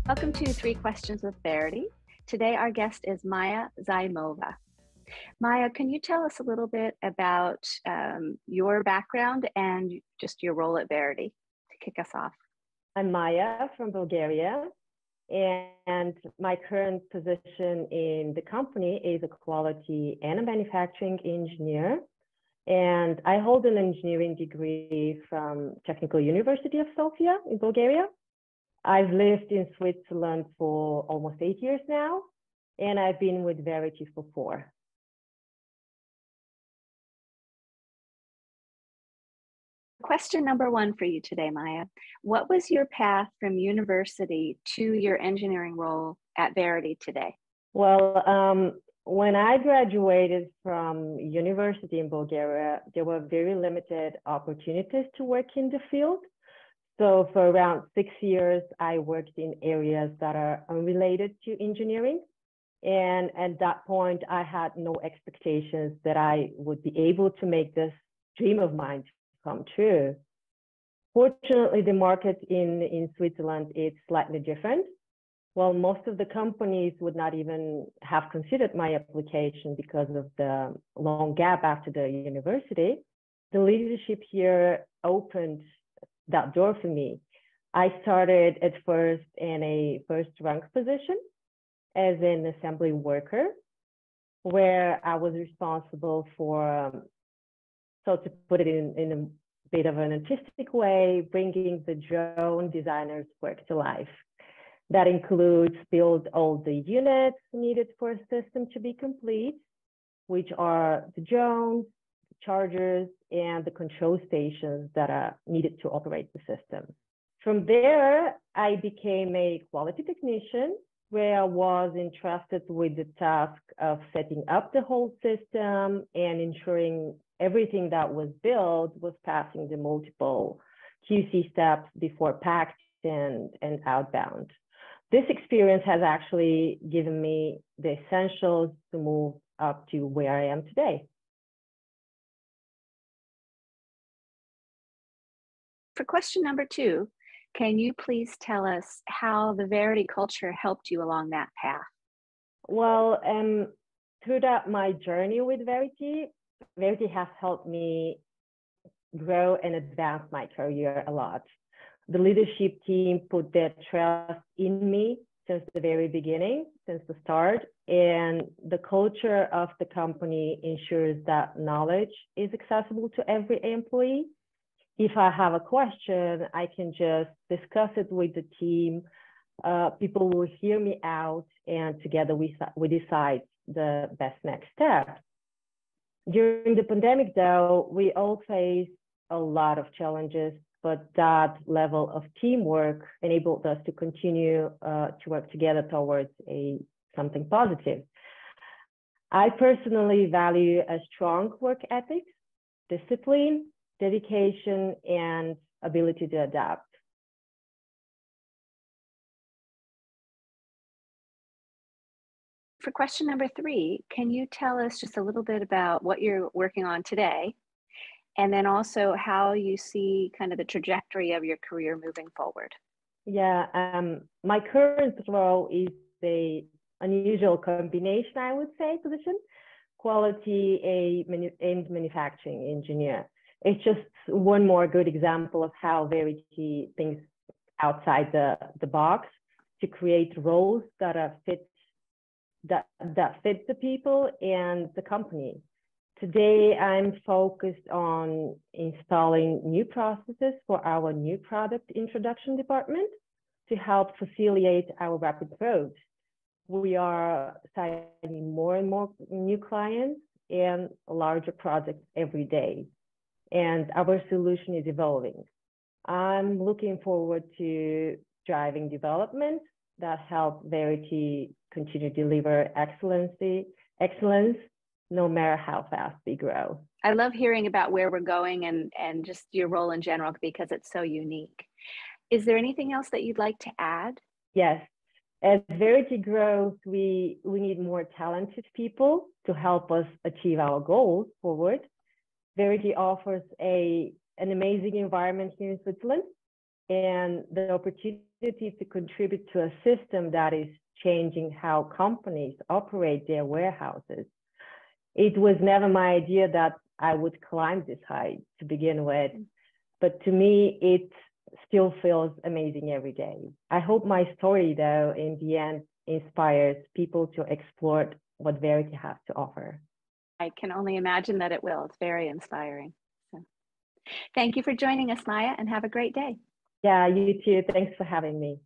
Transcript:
Welcome to Three Questions with Verity. Today, our guest is Maya Zaimova. Maya, can you tell us a little bit about your background and just your role at Verity to kick us off? I'm Maya from Bulgaria, and my current position in the company is a quality and a manufacturing engineer. And I hold an engineering degree from Technical University of Sofia in Bulgaria. I've lived in Switzerland for almost 8 years now, and I've been with Verity for 4. Question number 1 for you today, Maya. What was your path from university to your engineering role at Verity today? Well, when I graduated from university in Bulgaria, there were very limited opportunities to work in the field. So for around 6 years, I worked in areas that are unrelated to engineering. And at that point, I had no expectations that I would be able to make this dream of mine come true. Fortunately, the market in Switzerland is slightly different. Well, most of the companies would not even have considered my application because of the long gap after the university. The leadership here opened that door for me. I started at first in a first-rung position as an assembly worker, where I was responsible for, so to put it in a bit of an artistic way, bringing the drone designer's work to life. That includes build all the units needed for a system to be complete, which are the drones, the chargers, and the control stations that are needed to operate the system. From there, I became a quality technician, where I was entrusted with the task of setting up the whole system and ensuring everything that was built was passing the multiple QC steps before packed and outbound. This experience has actually given me the essentials to move up to where I am today. For question number 2, can you please tell us how the Verity culture helped you along that path? Well, throughout my journey with Verity, Verity has helped me grow and advance my career a lot. The leadership team put their trust in me since the very beginning, since the start, and the culture of the company ensures that knowledge is accessible to every employee. If I have a question, I can just discuss it with the team. People will hear me out, and together we decide the best next step. During the pandemic, though, we all faced a lot of challenges, but that level of teamwork enabled us to continue to work together towards something positive. I personally value a strong work ethic, discipline, dedication, and ability to adapt. For question number 3, can you tell us just a little bit about what you're working on today, and then also how you see kind of the trajectory of your career moving forward? Yeah, my current role is an unusual combination, I would say, position, quality and manufacturing engineer. It's just one more good example of how Verity thinks outside the box to create roles that fit the people and the company. Today, I'm focused on installing new processes for our new product introduction department to help facilitate our rapid growth. We are signing more and more new clients and larger projects every day, and our solution is evolving. I'm looking forward to driving development that help Verity continue to deliver excellence, no matter how fast we grow. I love hearing about where we're going and just your role in general, because it's so unique. Is there anything else that you'd like to add? Yes. As Verity grows, we need more talented people to help us achieve our goals forward. Verity offers an amazing environment here in Switzerland, and the opportunity to contribute to a system that is changing how companies operate their warehouses. It was never my idea that I would climb this height to begin with, but to me, it still feels amazing every day. I hope my story, though, in the end, inspires people to explore what Verity has to offer. I can only imagine that it will. It's very inspiring. So, thank you for joining us, Maya, and have a great day. Yeah, you too. Thanks for having me.